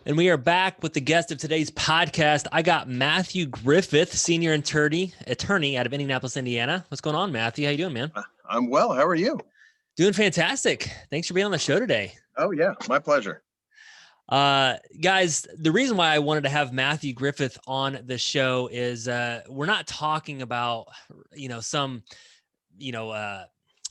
And we are back with the guest of today's podcast. I got Mathew Griffith, senior attorney out of Indianapolis, Indiana. What's going on, Mathew? How you doing, man? I'm well. How are you? Doing fantastic. Thanks for being on the show today. Oh, yeah. My pleasure. Guys, the reason why I wanted to have Mathew Griffith on the show is we're not talking about, some,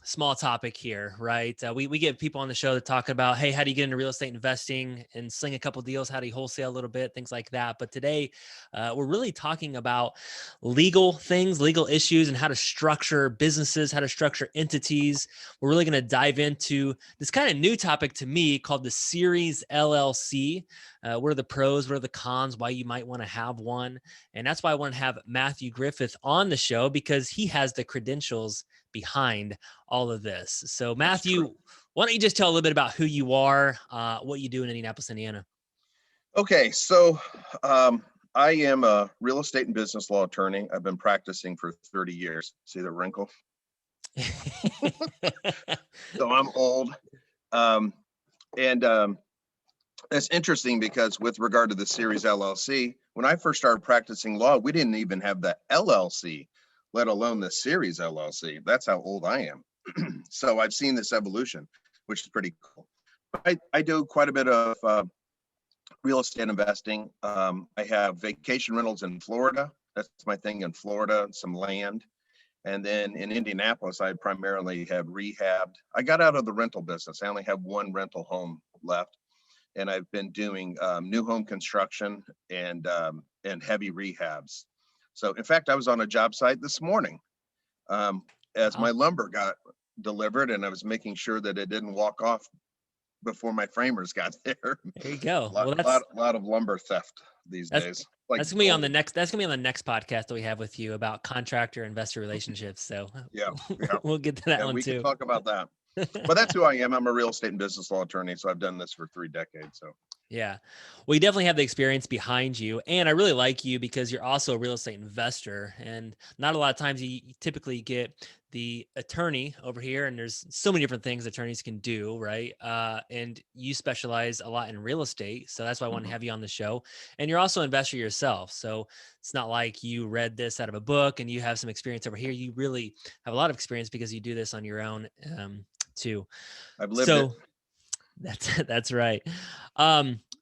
small topic here, right? We get people on the show that talk about, hey, how do you get into real estate investing and sling a couple deals? How do you wholesale a little bit? Things like that. But today we're really talking about legal things, legal issues, and how to structure businesses, how to structure entities. We're really going to dive into this kind of new topic to me called the Series LLC. What are the pros? What are the cons? Why you might want to have one? And that's why I want to have Mathew Griffith on the show, because he has the credentials behind all of this. So Mathew, why don't you just tell a little bit about who you are, what you do in Indianapolis, Indiana? Okay. So I am a real estate and business law attorney. I've been practicing for 30 years. See the wrinkle? So I'm old. It's interesting because with regard to the Series LLC, when I first started practicing law, we didn't even have the LLC, let alone the Series LLC. That's how old I am. So I've seen this evolution, which is pretty cool. I do quite a bit of real estate investing. I have vacation rentals in Florida. That's my thing in Florida, some land. And then in Indianapolis, I primarily have rehabbed. I got out of the rental business. I only have one rental home left. And I've been doing new home construction and heavy rehabs. So in fact, I was on a job site this morning as my lumber got delivered, and I was making sure that it didn't walk off before my framers got there. There you go. A lot of lumber theft these days. That's gonna be on the next. That's gonna be on the next podcast that we have with you about contractor investor relationships. So yeah. We'll get to that one we too. We can talk about that. But that's who I am. I'm a real estate and business law attorney, so I've done this for 3 decades. So yeah, well, you definitely have the experience behind you, and I really like you because you're also a real estate investor. And not a lot of times you typically get the attorney over here, and there's so many different things attorneys can do, right? And you specialize a lot in real estate, so that's why I want to have you on the show. And you're also an investor yourself, so it's not like you read this out of a book and you have some experience over here. You really have a lot of experience because you do this on your own too. I've lived it. That's right.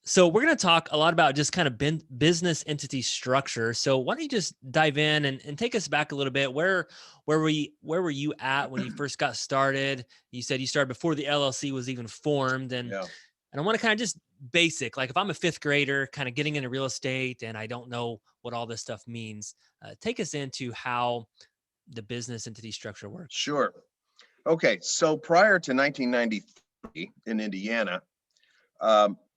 So we're going to talk a lot about just kind of business entity structure. So why don't you just dive in and take us back a little bit? Where were you at when you first got started? You said you started before the LLC was even formed. And I want to kind of just basic, like if I'm a 5th grader kind of getting into real estate and I don't know what all this stuff means, take us into how the business entity structure works. Sure. Okay. So prior to 1993, in Indiana,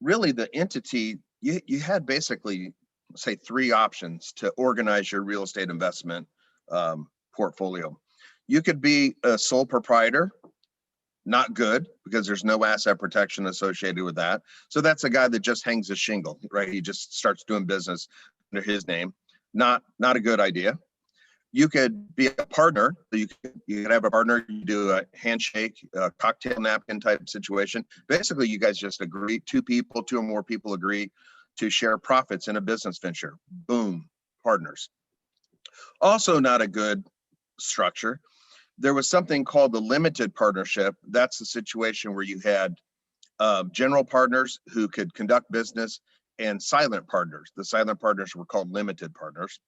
really the entity, you had basically, say, 3 options to organize your real estate investment portfolio. You could be a sole proprietor, not good because there's no asset protection associated with that. So that's a guy that just hangs a shingle, right? He just starts doing business under his name. Not a good idea. You could be a partner. You could have a partner. You do a handshake, a cocktail napkin type situation. Basically, you guys just agree. 2 or more people agree to share profits in a business venture. Boom, partners. Also, not a good structure. There was something called the limited partnership. That's the situation where you had general partners who could conduct business and silent partners. The silent partners were called limited partners.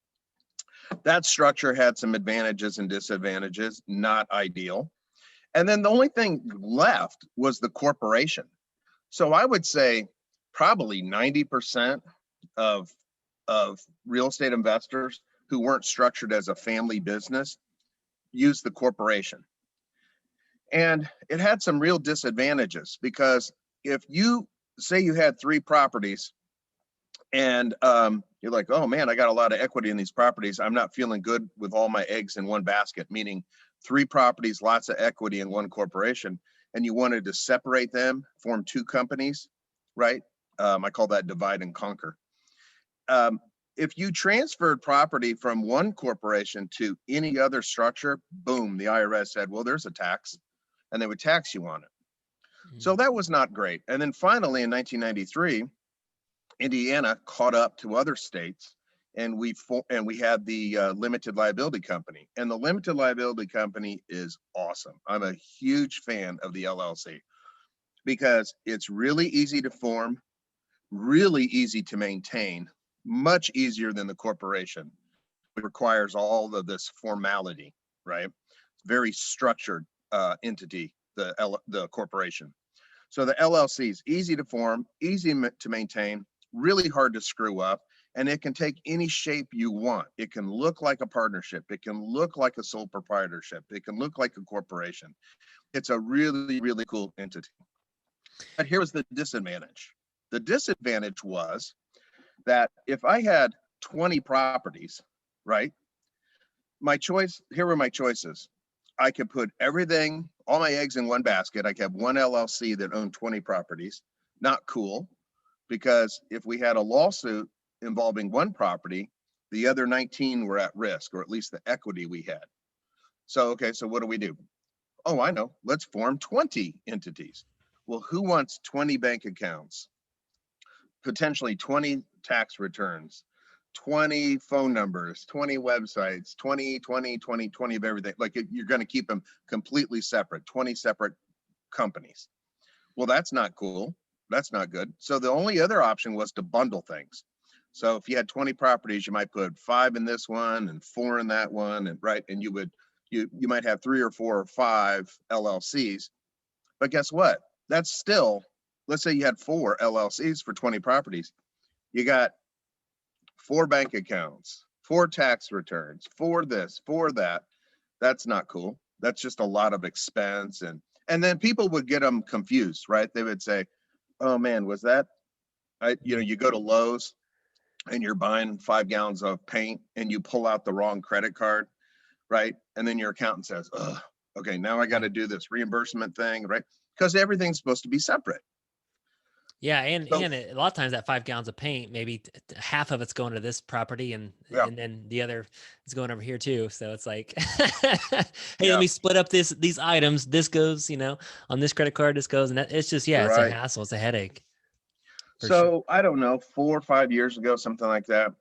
That structure had some advantages and disadvantages, not ideal. And then the only thing left was the corporation. So I would say probably 90% of real estate investors who weren't structured as a family business used the corporation. And it had some real disadvantages because if you say you had 3 properties and you're like, oh man, I got a lot of equity in these properties. I'm not feeling good with all my eggs in one basket, meaning 3 properties, lots of equity in one corporation. And you wanted to separate them, form 2 companies, right? I call that divide and conquer. If you transferred property from one corporation to any other structure, boom, the IRS said, well, there's a tax, and they would tax you on it. So that was not great. And then finally in 1993, Indiana caught up to other states, and we had the limited liability company. And the limited liability company is awesome. I'm a huge fan of the LLC because it's really easy to form, really easy to maintain, much easier than the corporation. It requires all of this formality, right? Very structured entity, the corporation. So the LLC is easy to form, easy to maintain, really hard to screw up, and it can take any shape you want. It can look like a partnership. It can look like a sole proprietorship. It can look like a corporation. It's a really, really cool entity. But here was the disadvantage. The disadvantage was that if I had 20 properties, right? Here were my choices. I could put everything, all my eggs in one basket. I could have one LLC that owned 20 properties. Not cool, because if we had a lawsuit involving one property, the other 19 were at risk, or at least the equity we had. So, okay, so what do? Oh, I know. Let's form 20 entities. Well, who wants 20 bank accounts? Potentially 20 tax returns, 20 phone numbers, 20 websites, 20 of everything. Like you're going to keep them completely separate, 20 separate companies. Well, that's not cool. That's not good. So the only other option was to bundle things. So if you had 20 properties, you might put 5 in this one and 4 in that one, and right, and you might have 3 or 4 or 5 LLCs. But guess what? That's still, let's say you had 4 LLCs for 20 properties. You got 4 bank accounts, 4 tax returns, 4 this, 4 that. That's not cool. That's just a lot of expense. And then people would get them confused, right? They would say, oh man, was that, you go to Lowe's and you're buying 5 gallons of paint and you pull out the wrong credit card, right? And then your accountant says, oh, okay, now I got to do this reimbursement thing, right? Because everything's supposed to be separate. Yeah, and a lot of times that 5 gallons of paint, maybe half of it's going to this property, and then the other is going over here too. So it's like, hey, let me split up these items. This goes, on this credit card. This goes, and it's just it's a hassle. It's a headache. So sure. I don't know, 4 or 5 years ago, something like that,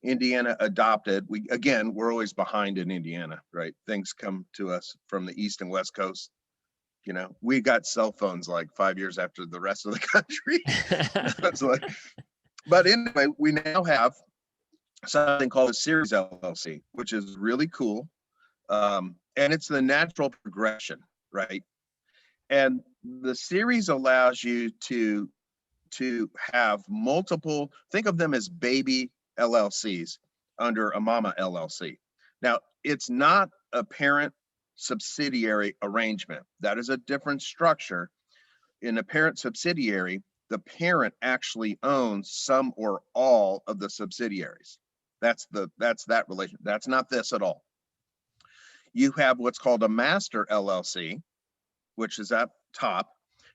Indiana adopted. We're always behind in Indiana, right? Things come to us from the East and West Coast. We got cell phones like 5 years after the rest of the country. But anyway, we now have something called a series LLC, which is really cool. And it's the natural progression, right? And the series allows you to have multiple, think of them as baby LLCs under a mama LLC. Now, it's not a parent subsidiary arrangement. That is a different structure. In a parent subsidiary, the parent actually owns some or all of the subsidiaries. That's that relation. That's not this at all. You have what's called a master LLC, which is at top,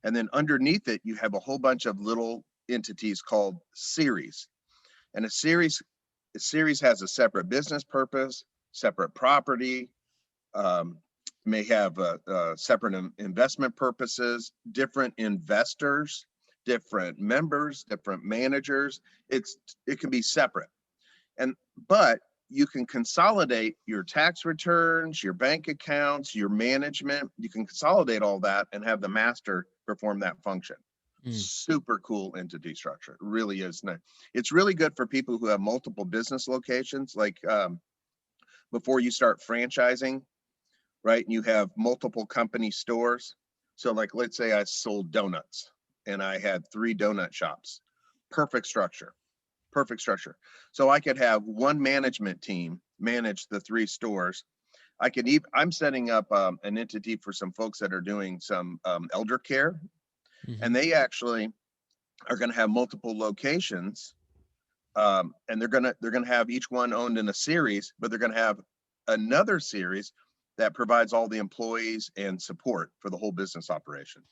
and then underneath it you have a whole bunch of little entities called series. And a series has a separate business purpose, separate property, may have separate investment purposes, different investors, different members, different managers. It can be separate, but you can consolidate your tax returns, your bank accounts, your management. You can consolidate all that and have the master perform that function. Super cool entity structure. It really is nice. It's really good for people who have multiple business locations, like before you start franchising, right? And you have multiple company stores. So like, let's say I sold donuts and I had 3 donut shops. Perfect structure. So I could have one management team manage the 3 stores. I'm setting up an entity for some folks that are doing some elder care. Mm-hmm. And they actually are going to have multiple locations. And they're going to have each one owned in a series, but they're going to have another series that provides all the employees and support for the whole business operation.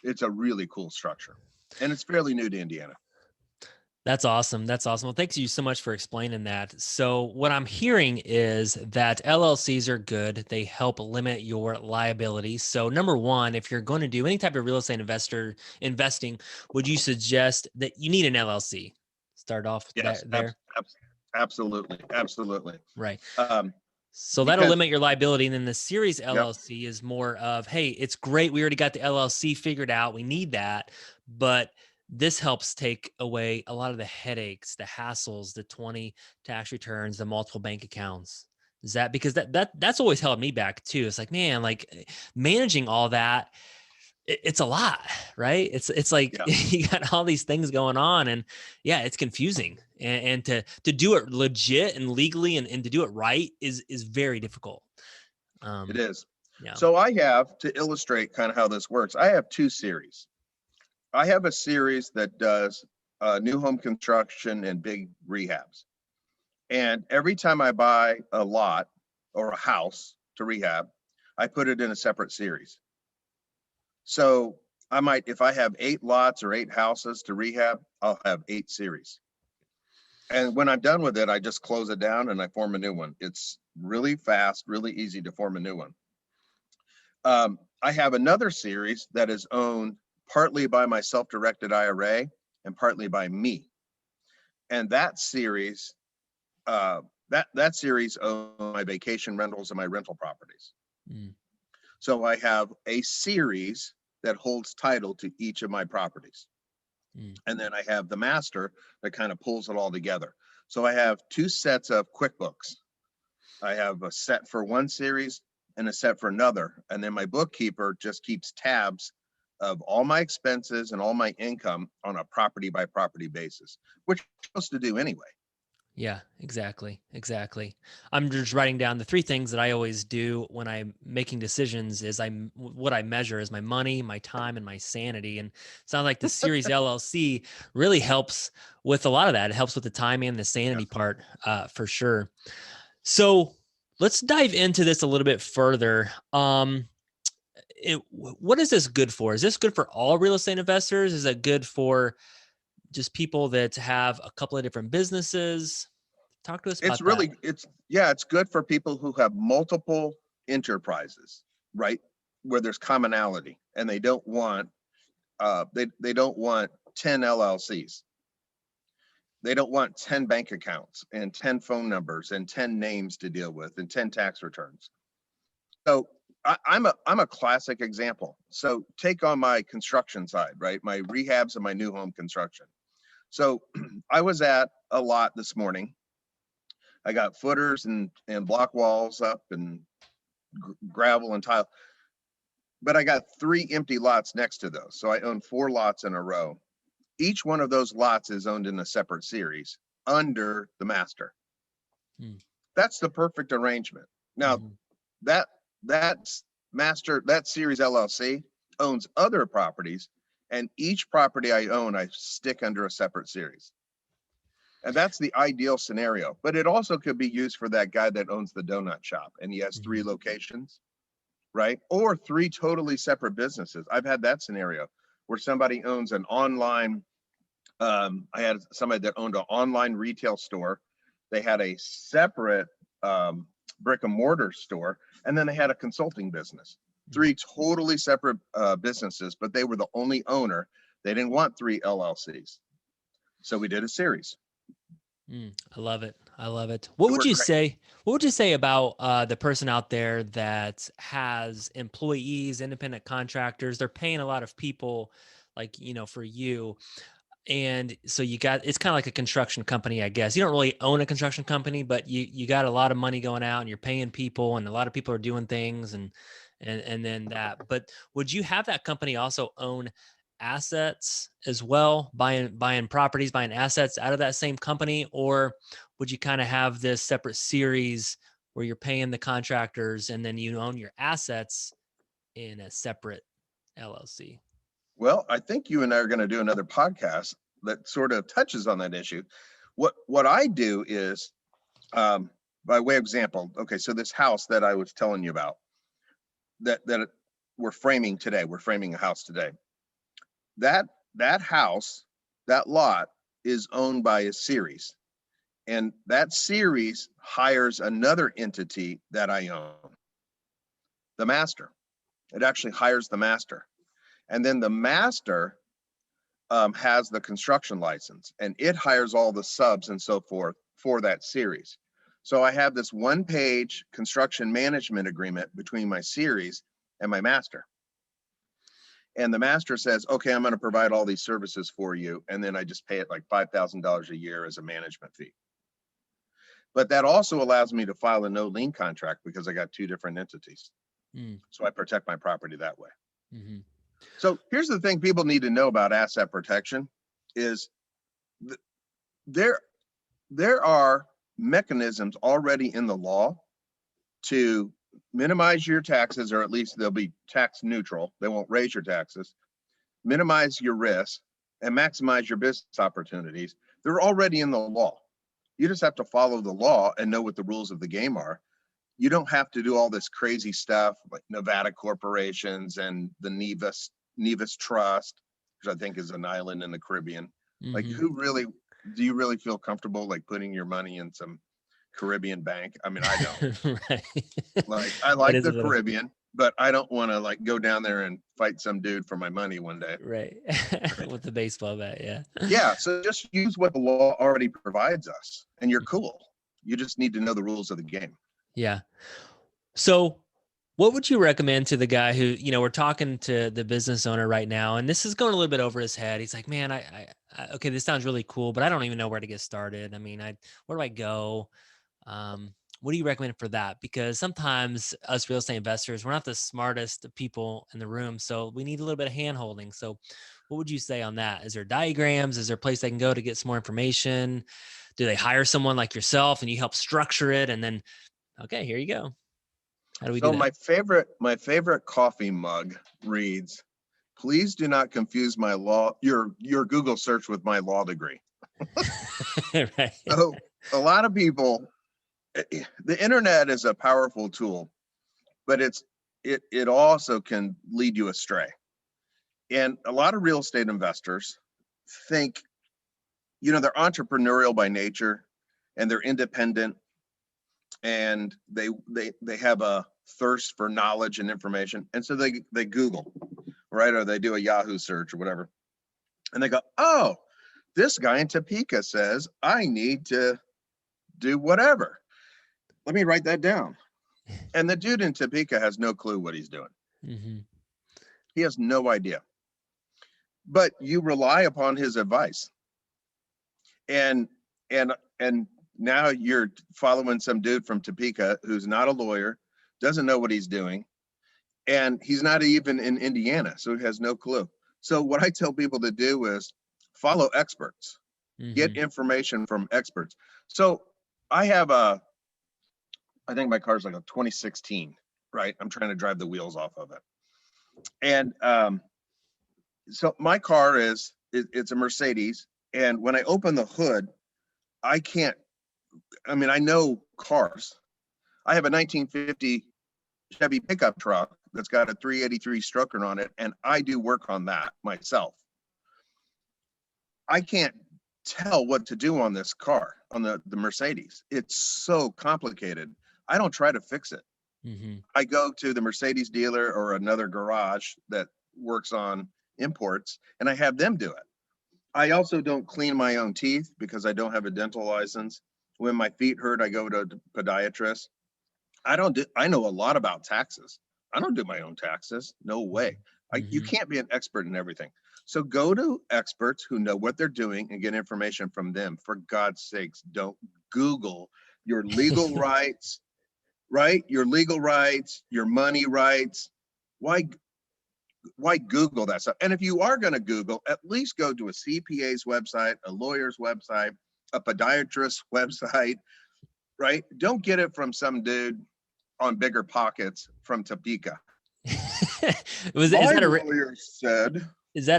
It's a really cool structure, and it's fairly new to Indiana. That's awesome. Well, thanks you so much for explaining that. So what I'm hearing is that LLCs are good. They help limit your liability. So number one, if you're going to do any type of real estate investing, would you suggest that you need an LLC? Start off Yes, there. absolutely, absolutely. Right. Um, So that'll because limit your liability. And then the series yep, LLC is more of, hey, it's great. We already got the LLC figured out. We need that. But this helps take away a lot of the headaches, the hassles, the 20 tax returns, the multiple bank accounts. Is that because that's always held me back too? It's like, man, like managing all that, it's a lot, right? It's like yeah, you got all these things going on, and yeah, it's confusing. And to do it legit and legally and to do it right is very difficult. it Um, is. yeah. So I have, to illustrate kind of how this works, I have two series. I have a series that does new home construction and big rehabs. And every time I buy a lot or a house to rehab, I put it in a separate series. So I might, if I have 8 lots or 8 houses to rehab, I'll have 8 series. And when I'm done with it, I just close it down and I form a new one. It's really fast, really easy to form a new one. I have another series that is owned partly by my self-directed IRA and partly by me. And that series, that series owns my vacation rentals and my rental properties. Mm. So I have a series that holds title to each of my properties. Mm. And then I have the master that kind of pulls it all together. So I have 2 sets of QuickBooks. I have a set for one series and a set for another. And then my bookkeeper just keeps tabs of all my expenses and all my income on a property by property basis, which I'm supposed to do anyway. Yeah, exactly. Exactly. I'm just writing down the 3 things that I always do when I'm making decisions is what I measure is my money, my time, and my sanity. And it sounds like the Series LLC really helps with a lot of that. It helps with the time and the sanity Yes. part, for sure. So let's dive into this a little bit further. What is this good for? Is this good for all real estate investors? Is it good for just people that have a couple of different businesses? Talk to us It's about that. really, it's good for people who have multiple enterprises, right? Where there's commonality and they don't want, they don't want 10 LLCs. They don't want 10 bank accounts and 10 phone numbers and 10 names to deal with and 10 tax returns. So I'm a classic example. So take on my construction side, right? My rehabs and my new home construction. So I was at a lot this morning. I got footers and block walls up and gravel and tile, but I got 3 empty lots next to those. So I own 4 lots in a row. Each one of those lots is owned in a separate series under the master. Hmm. That's the perfect arrangement. Now Mhm. that's master, that series LLC owns other properties, and each property I own, I stick under a separate series. And that's the ideal scenario. But it also could be used for that guy that owns the donut shop and he has 3 Mhm. locations, right? Or 3 totally separate businesses. I've had that scenario where somebody owns an online, I had somebody that owned an online retail store. They had a separate brick and mortar store, and then they had a consulting business. 3 totally separate businesses, but they were the only owner. They didn't want 3 LLCs. So we did a series. I love it. I love it. It worked great. What would you say about the person out there that has employees, independent contractors? They're paying a lot of people, like for you, and so it's kind of like a construction company, I guess. You don't really own a construction company, but you got a lot of money going out, and you're paying people, and a lot of people are doing things, and then that. But would you have that company also own assets as well, buying properties, buying assets out of that same company, or would you kind of have this separate series where you're paying the contractors and then you own your assets in a separate LLC? Well, I think you and I are going to do another podcast that sort of touches on that issue. What I do is, by way of example, okay, so this house that I was telling you about, that we're framing today, we're framing a house today. That house, that lot is owned by a series, and that series hires another entity that I own, the master. It actually hires the master, and then the master has the construction license, and it hires all the subs and so forth for that series. So I have this 1-page construction management agreement between my series and my master. And the master says, okay, I'm going to provide all these services for you. And then I just pay it like $5,000 a year as a management fee. But that also allows me to file a no lien contract because I got 2 different entities. So I protect my property that way. So here's the thing people need to know about asset protection is there are mechanisms already in the law to minimize your taxes, or at least they'll be tax neutral. They won't raise your taxes, minimize your risk, and maximize your business opportunities. They're already in the law. You just have to follow the law and know what the rules of the game are. You don't have to do all this crazy stuff like Nevada corporations and the Nevis Trust, which I think is an island in the Caribbean. Like, do you really feel comfortable like putting your money in some Caribbean bank? I mean, I don't. Right. Like, I like the Caribbean, but I don't want to like go down there and fight some dude for my money one day. Right. With the baseball bat. Yeah. Yeah. So just use what the law already provides us and you're cool. You just need to know the rules of the game. Yeah. So what would you recommend to the guy who, we're talking to the business owner right now, and this is going a little bit over his head. He's like, man, okay, this sounds really cool, but I don't even know where to get started. I mean, where do I go? What do you recommend for that? Because sometimes us real estate investors, we're not the smartest people in the room. So we need a little bit of hand holding. So what would you say on that? Is there diagrams? Is there a place they can go to get some more information? Do they hire someone like yourself and you help structure it? And then, okay, here you go. How do we do that? My favorite coffee mug reads, please do not confuse your Google search with my law degree. Right. So a lot of people, the internet is a powerful tool, but it also can lead you astray. And a lot of real estate investors think, they're entrepreneurial by nature and they're independent and they have a thirst for knowledge and information. And so they Google, right? Or they do a Yahoo search or whatever. And they go, oh, this guy in Topeka says I need to do whatever. Let me write that down. And the dude in Topeka has no clue what he's doing. He has no idea. But you rely upon his advice. And now you're following some dude from Topeka who's not a lawyer, doesn't know what he's doing, and he's not even in Indiana, so he has no clue. So what I tell people to do is follow experts, get information from experts. So I think my car's like a 2016, right? I'm trying to drive the wheels off of it. And so my car it's a Mercedes. And when I open the hood, I know cars. I have a 1950 Chevy pickup truck that's got a 383 stroker on it, and I do work on that myself. I can't tell what to do on this car, on the Mercedes. It's so complicated. I don't try to fix it. I go to the Mercedes dealer or another garage that works on imports, and I have them do it. I also don't clean my own teeth because I don't have a dental license. When my feet hurt, I go to a podiatrist. I know a lot about taxes. I don't do my own taxes. No way. You can't be an expert in everything. So go to experts who know what they're doing and get information from them. For God's sakes, don't Google your legal rights, right? Your legal rights, your money rights. Why Google that stuff? And if you are going to Google, at least go to a CPA's website, a lawyer's website, a podiatrist's website, right? Don't get it from some dude on Bigger Pockets from Topeka. Is that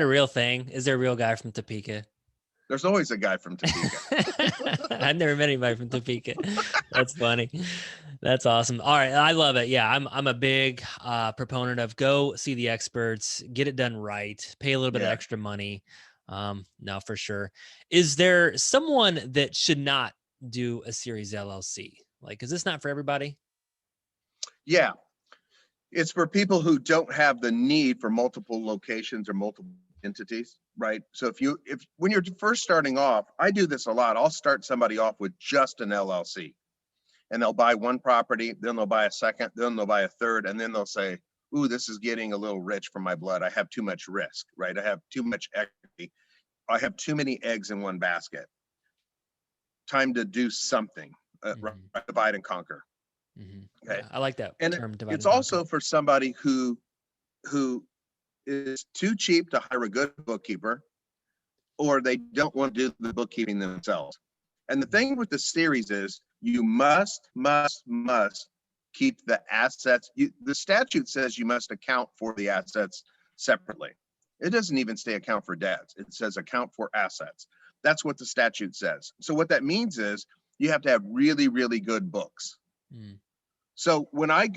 a real thing? Is there a real guy from Topeka? There's always a guy from Topeka. I've never met anybody from Topeka. That's funny. That's awesome. All right. I love it. Yeah. I'm a big proponent of go see the experts, get it done right, pay a little bit of extra money. No, for sure. Is there someone that should not do a series LLC? Like, is this not for everybody? Yeah. It's for people who don't have the need for multiple locations or multiple entities, right? So when you're first starting off, I do this a lot. I'll start somebody off with just an LLC, and they'll buy one property, then they'll buy a second, then they'll buy a third, and then they'll say, ooh, this is getting a little rich for my blood. I have too much risk, right? I have too much equity. I have too many eggs in one basket. Time to do something, right? Divide and conquer. Okay. Yeah, I like that And term, divide it's and also conquer. for somebody who is too cheap to hire a good bookkeeper, or they don't want to do the bookkeeping themselves. And the thing with the series is you must keep the assets. The statute says you must account for the assets separately. It doesn't even say account for debts. It says account for assets. That's what the statute says. So what that means is you have to have really, really good books. So when I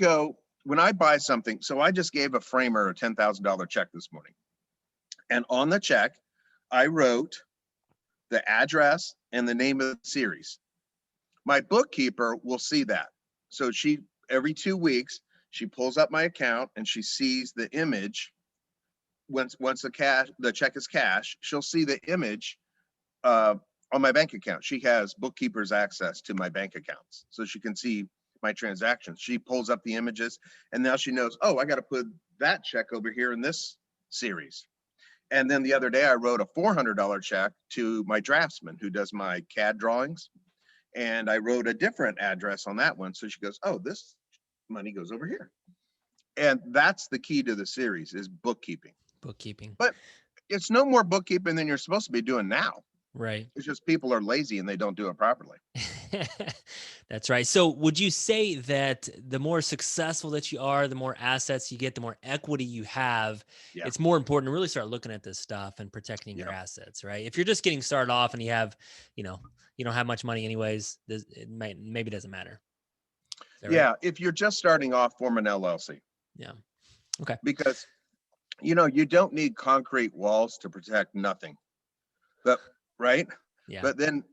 buy something, so I just gave a framer a $10,000 check this morning. And on the check, I wrote the address and the name of the series. My bookkeeper will see that. So every 2 weeks, she pulls up my account and she sees the image. Once the check is cashed, she'll see the image on my bank account. She has bookkeeper's access to my bank accounts, so she can see my transactions. She pulls up the images, and now she knows, oh, I got to put that check over here in this series. And then the other day, I wrote a $400 check to my draftsman who does my CAD drawings. And I wrote a different address on that one. So she goes, oh, this money goes over here. And that's the key to the series, is bookkeeping. But it's no more bookkeeping than you're supposed to be doing now. Right. It's just people are lazy and they don't do it properly. That's right. So would you say that the more successful that you are, the more assets you get, the more equity you have, it's more important to really start looking at this stuff and protecting your assets, right? If you're just getting started off and you have, you don't have much money anyways, it maybe doesn't matter. Yeah. Right? If you're just starting off, form an LLC. Yeah. Okay. Because, you don't need concrete walls to protect nothing. But, right? Yeah. But then,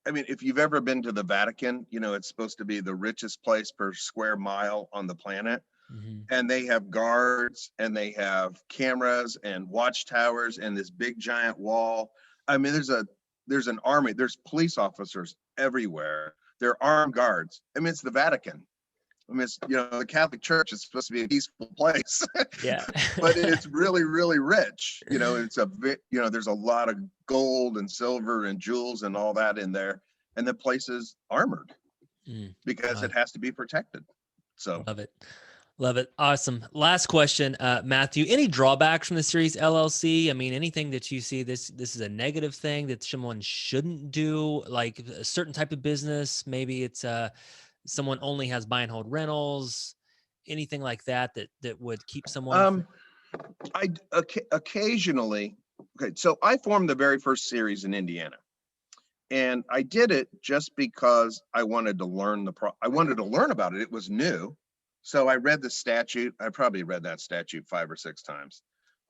I mean, if you've ever been to the Vatican, it's supposed to be the richest place per square mile on the planet. And they have guards and they have cameras and watchtowers and this big giant wall. I mean, there's an army, there's police officers everywhere. They're armed guards. I mean, it's the Vatican. I mean, it's, the Catholic Church is supposed to be a peaceful place. Yeah. But it's really, really rich. It's there's a lot of gold and silver and jewels and all that in there. And the place is armored because it has to be protected. So Love it. Awesome. Last question, Mathew, any drawbacks from the series LLC? I mean, anything that you see this is a negative thing that someone shouldn't do, like a certain type of business? Maybe it's someone only has buy and hold rentals, anything like that would keep someone? Occasionally. Okay. So I formed the very first series in Indiana, and I did it just because I wanted to learn I wanted to learn about it. It was new. So I read the statute. I probably read that statute 5 or 6 times.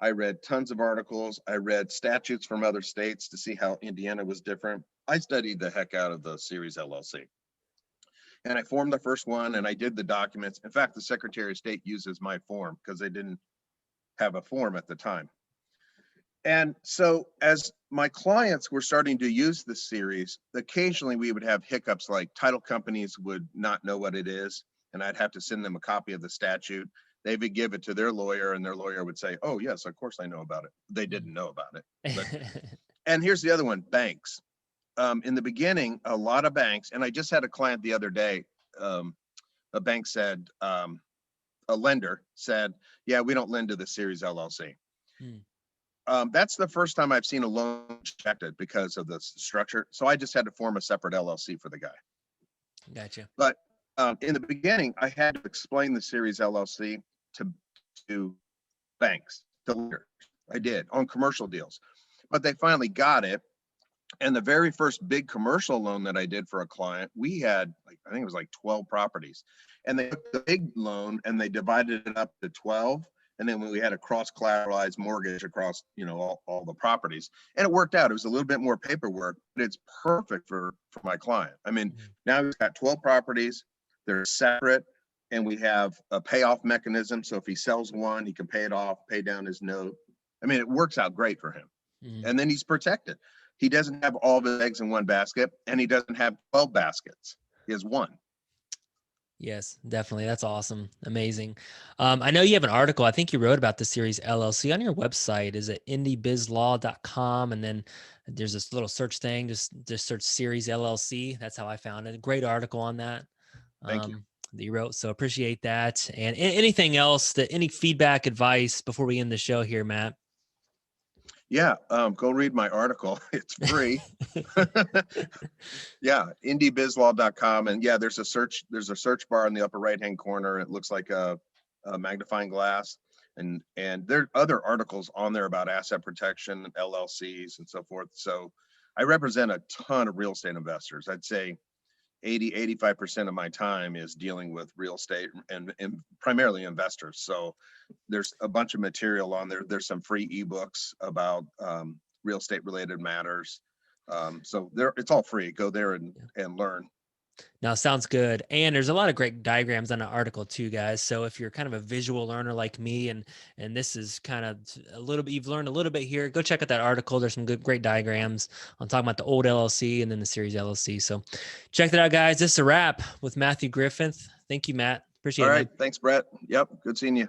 I read tons of articles. I read statutes from other states to see how Indiana was different. I studied the heck out of the series LLC. And I formed the first one and I did the documents. In fact, the Secretary of State uses my form because they didn't have a form at the time. And so as my clients were starting to use the series, occasionally we would have hiccups, like title companies would not know what it is. And I'd have to send them a copy of the statute. They would give it to their lawyer and their lawyer would say, oh yes, of course I know about it. They didn't know about it. But, and here's the other one, banks. In the beginning, a lot of banks, and I just had a client the other day, a bank said, a lender said, yeah, we don't lend to the series LLC. That's the first time I've seen a loan rejected because of the structure. So I just had to form a separate LLC for the guy. Gotcha. But in the beginning, I had to explain the series LLC to banks, to lenders. I did on commercial deals, but they finally got it. And the very first big commercial loan that I did for a client, we had, I think it was like 12 properties, and they took the big loan and they divided it up to 12. And then we had a cross-collateralized mortgage across, all the properties, and it worked out. It was a little bit more paperwork, but it's perfect for my client. I mean, now he's got 12 properties. They're separate, and we have a payoff mechanism. So if he sells one, he can pay it off, pay down his note, I mean, it works out great for him. Mhm. And then he's protected. He doesn't have all of his eggs in one basket, and he doesn't have 12 baskets. He has one. Yes, definitely. That's awesome. Amazing. I know you have an article. I think you wrote about the series LLC on your website. Is it indybizlaw.com? And then there's this little search thing. Just search series LLC. That's how I found it. A great article on that. Thank you. That you wrote. So appreciate that. And anything else any feedback, advice before we end the show here, Matt? Yeah, go read my article. It's free. Yeah, indybizlaw.com. And yeah, there's a search bar in the upper right-hand corner. It looks like a magnifying glass. And there are other articles on there about asset protection, LLCs, and so forth. So I represent a ton of real estate investors. I'd say 85% of my time is dealing with real estate and primarily investors. So there's a bunch of material on there. There's some free ebooks about real estate related matters. So it's all free. Go there and learn. Now, sounds good. And there's a lot of great diagrams on the article too, guys. So if you're kind of a visual learner like me, and this is kind of a little bit, you've learned a little bit here, go check out that article. There's some great diagrams on talking about the old LLC and then the series LLC. So check that out, guys. This is a wrap with Mathew Griffith. Thank you, Matt. Appreciate All it, right. man. Thanks, Brett. Yep. Good seeing you.